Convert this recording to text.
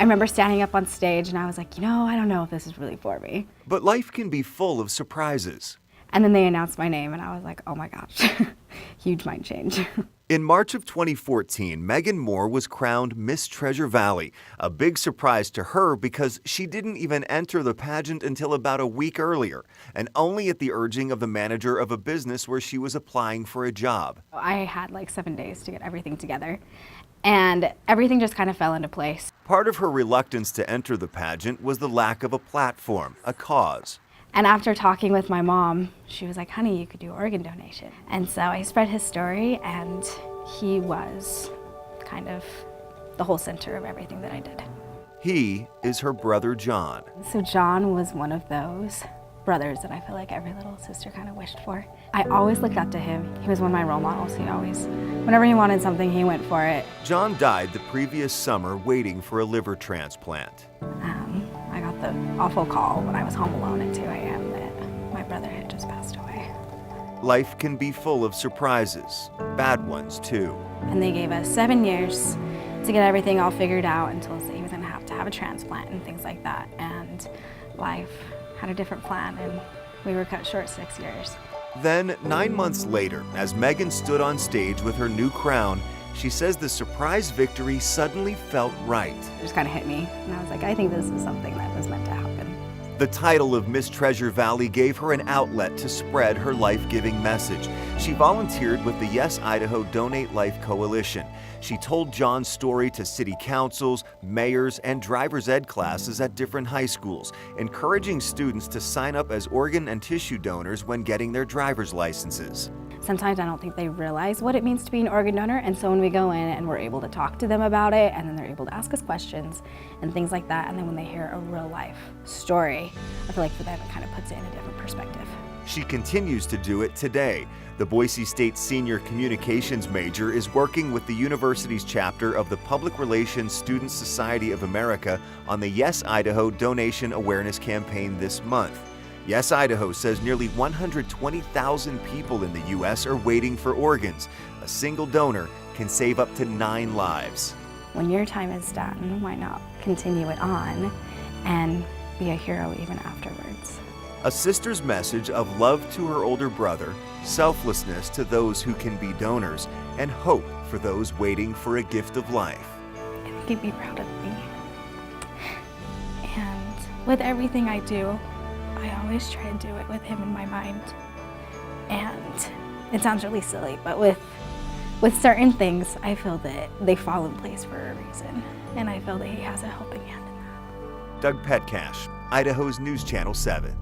I remember standing up on stage and I was like, I don't know if this is really for me. But life can be full of surprises. And then they announced my name and I was like, oh my gosh, huge mind change. In March of 2014, Megan Moore was crowned Miss Treasure Valley, a big surprise to her because she didn't even enter the pageant until about a week earlier, and only at the urging of the manager of a business where she was applying for a job. I had like 7 days to get everything together, and everything just kind of fell into place. Part of her reluctance to enter the pageant was the lack of a platform, a cause. And after talking with my mom, she was like, honey, you could do organ donation. And so I spread his story, and he was kind of the whole center of everything that I did. He is her brother, John. So John was one of those brothers that I feel like every little sister kind of wished for. I always looked up to him. He was one of my role models. He always, whenever he wanted something, he went for it. John died the previous summer waiting for a liver transplant. I got the awful call when I was home alone at 2 a.m. that my brother had just passed away. Life can be full of surprises, bad ones too. And they gave us 7 years to get everything all figured out and told us that he was going to have a transplant and things like that. And life had a different plan, and we were cut short 6 years. Then, 9 months later, as Megan stood on stage with her new crown, she says the surprise victory suddenly felt right. It just kind of hit me, and I was like, I think this is something that was meant to happen. The title of Miss Treasure Valley gave her an outlet to spread her life-giving message. She volunteered with the Yes Idaho Donate Life Coalition. She told John's story to city councils, mayors, and driver's ed classes at different high schools, encouraging students to sign up as organ and tissue donors when getting their driver's licenses. Sometimes I don't think they realize what it means to be an organ donor, and so when we go in and we're able to talk to them about it, and then they're able to ask us questions and things like that, and then when they hear a real life story, I feel like for them it kind of puts it in a different perspective. She continues to do it today. The Boise State senior communications major is working with the university's chapter of the Public Relations Student Society of America on the Yes Idaho Donation Awareness Campaign this month. Yes Idaho says nearly 120,000 people in the U.S. are waiting for organs. A single donor can save up to 9 lives. When your time is done, why not continue it on and be a hero even afterwards? A sister's message of love to her older brother, selflessness to those who can be donors, and hope for those waiting for a gift of life. I think he'd be proud of me. And with everything I do, I always try to do it with him in my mind. And it sounds really silly, but with certain things, I feel that they fall in place for a reason. And I feel that he has a helping hand in that. Doug Petcash, Idaho's News Channel 7.